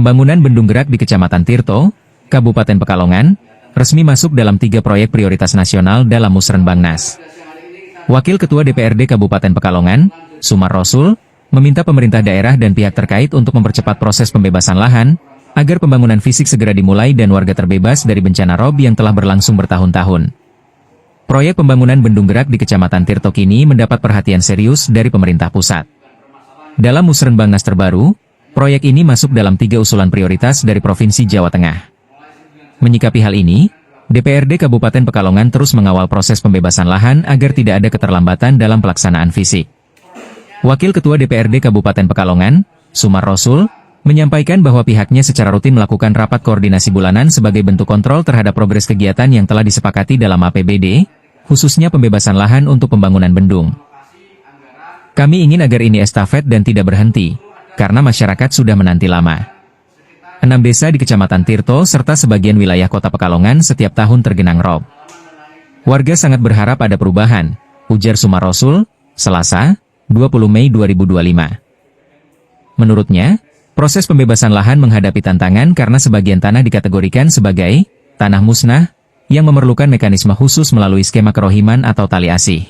Pembangunan bendung gerak di Kecamatan Tirto, Kabupaten Pekalongan, resmi masuk dalam 3 proyek prioritas nasional dalam Musrenbangnas. Wakil Ketua DPRD Kabupaten Pekalongan, Sumar Rosul, meminta pemerintah daerah dan pihak terkait untuk mempercepat proses pembebasan lahan, agar pembangunan fisik segera dimulai dan warga terbebas dari bencana rob yang telah berlangsung bertahun-tahun. Proyek pembangunan bendung gerak di Kecamatan Tirto kini mendapat perhatian serius dari pemerintah pusat. Dalam Musrenbangnas terbaru, proyek ini masuk dalam 3 usulan prioritas dari Provinsi Jawa Tengah. Menyikapi hal ini, DPRD Kabupaten Pekalongan terus mengawal proses pembebasan lahan agar tidak ada keterlambatan dalam pelaksanaan fisik. Wakil Ketua DPRD Kabupaten Pekalongan, Sumar Rosul, menyampaikan bahwa pihaknya secara rutin melakukan rapat koordinasi bulanan sebagai bentuk kontrol terhadap progres kegiatan yang telah disepakati dalam APBD, khususnya pembebasan lahan untuk pembangunan bendung. Kami ingin agar ini estafet dan tidak berhenti, karena masyarakat sudah menanti lama. 6 desa di Kecamatan Tirto serta sebagian wilayah Kota Pekalongan setiap tahun tergenang rob. Warga sangat berharap ada perubahan, ujar Sumar Rosul, Selasa, 20 Mei 2025. Menurutnya, proses pembebasan lahan menghadapi tantangan karena sebagian tanah dikategorikan sebagai tanah musnah, yang memerlukan mekanisme khusus melalui skema kerohiman atau tali asih.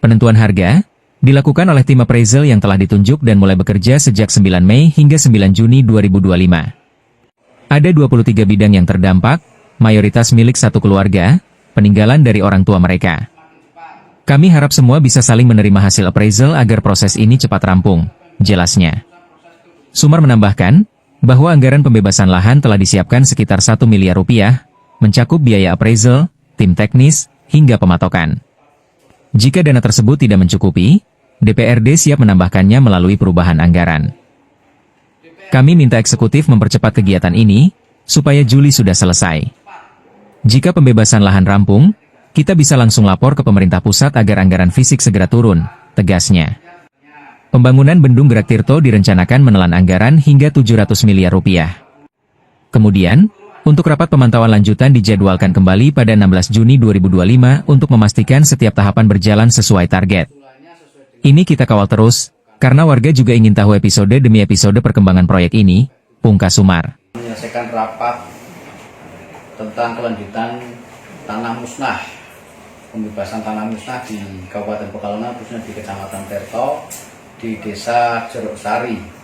Penentuan harga dilakukan oleh tim appraisal yang telah ditunjuk dan mulai bekerja sejak 9 Mei hingga 9 Juni 2025. Ada 23 bidang yang terdampak, mayoritas milik satu keluarga, peninggalan dari orang tua mereka. Kami harap semua bisa saling menerima hasil appraisal agar proses ini cepat rampung, jelasnya. Sumar menambahkan, bahwa anggaran pembebasan lahan telah disiapkan sekitar 1 miliar rupiah, mencakup biaya appraisal, tim teknis, hingga pematokan. Jika dana tersebut tidak mencukupi, DPRD siap menambahkannya melalui perubahan anggaran. Kami minta eksekutif mempercepat kegiatan ini, supaya Juli sudah selesai. Jika pembebasan lahan rampung, kita bisa langsung lapor ke pemerintah pusat agar anggaran fisik segera turun, tegasnya. Pembangunan bendung gerak Tirto direncanakan menelan anggaran hingga 700 miliar rupiah. Kemudian, untuk rapat pemantauan lanjutan dijadwalkan kembali pada 16 Juni 2025 untuk memastikan setiap tahapan berjalan sesuai target. Ini kita kawal terus, karena warga juga ingin tahu episode demi episode perkembangan proyek ini, pungkas Sumar. Menyelesaikan rapat tentang kelanjutan tanah musnah, pembebasan tanah musnah di Kabupaten Pekalongan, khususnya di Kecamatan Tirto, di Desa Jeruk Sari.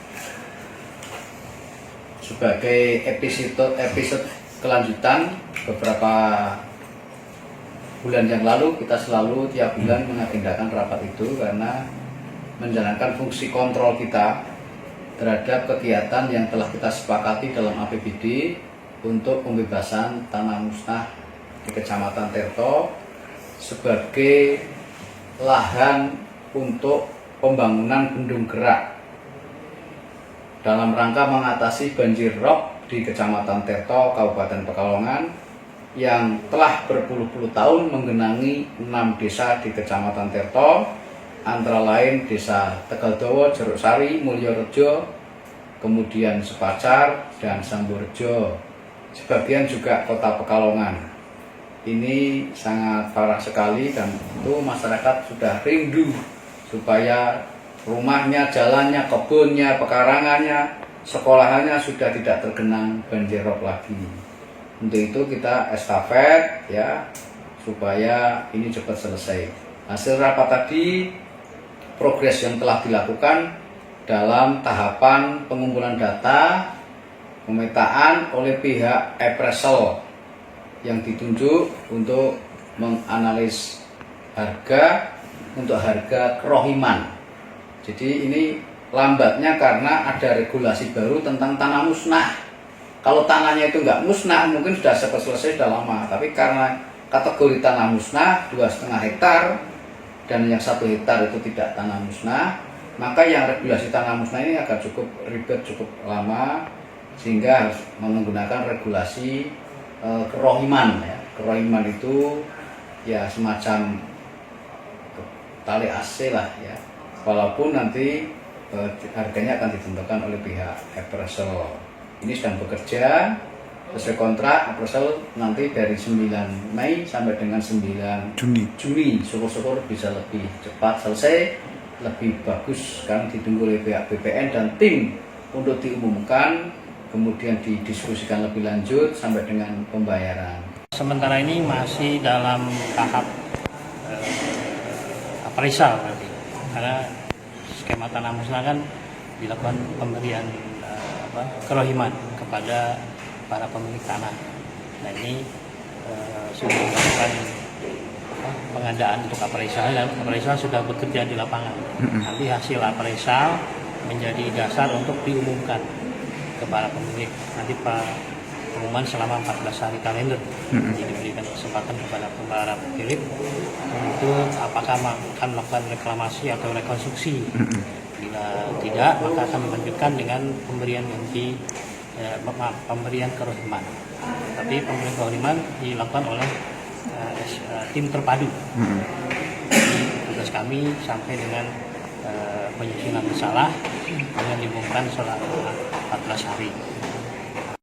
Sebagai episode kelanjutan, beberapa bulan yang lalu kita selalu tiap bulan mengagendakan rapat itu karena menjalankan fungsi kontrol kita terhadap kegiatan yang telah kita sepakati dalam APBD untuk pembebasan tanah musnah di Kecamatan Tirto sebagai lahan untuk pembangunan bendung gerak dalam rangka mengatasi banjir rob di Kecamatan Tirto, Kabupaten Pekalongan yang telah berpuluh-puluh tahun menggenangi 6 desa di Kecamatan Tirto, antara lain Desa Tegaldowo, Jeruk Sari, Mulyorejo, kemudian Sepacar, dan Samborejo. Sebagian juga Kota Pekalongan. Ini sangat parah sekali dan tentu masyarakat sudah rindu supaya rumahnya, jalannya, kebunnya, pekarangannya, sekolahannya sudah tidak tergenang banjir rob lagi. Untuk itu kita estafet ya, supaya ini cepat selesai. Hasil rapat tadi, progres yang telah dilakukan dalam tahapan pengumpulan data, pemetaan oleh pihak appraisal yang ditunjuk untuk menganalisis harga untuk harga kerohiman. Jadi ini lambatnya karena ada regulasi baru tentang tanah musnah. Kalau tanahnya itu nggak musnah mungkin sudah selesai sudah lama. Tapi karena kategori tanah musnah 2,5 hektar dan yang 1 hektar itu tidak tanah musnah, maka yang regulasi tanah musnah ini agak cukup ribet, cukup lama, sehingga harus menggunakan regulasi kerohiman. Ya. Kerohiman itu ya semacam tali AC lah ya. Walaupun nanti harganya akan ditentukan oleh pihak appraisal. Ini sedang bekerja sesuai kontrak appraisal nanti dari 9 Mei sampai dengan 9 Juni. Syukur-syukur bisa lebih cepat selesai, lebih bagus sekarang ditunggu oleh pihak BPN dan tim untuk diumumkan kemudian didiskusikan lebih lanjut sampai dengan pembayaran. Sementara ini masih dalam tahap appraisal nanti, karena skema tanah musnah kan dilakukan pemberian kerohiman kepada para pemilik tanah. Nah ini sudah dilakukan pengadaan untuk appraisal, dan appraisal sudah bekerja di lapangan. Nanti hasil appraisal menjadi dasar untuk diumumkan kepada pemilik. Nanti pengumuman selama 14 hari kalender. Jadi diberikan kesempatan kepada para pemilik untuk apakah akan melakukan reklamasi atau rekonstruksi. Bila tidak, maka akan dilanjutkan dengan pemberian pemberian kerohiman. Tapi pemberian kerohiman dilakukan oleh tim terpadu. Jadi tugas kami sampai dengan penyusunan bersalah dengan diumumkan selama 14 hari.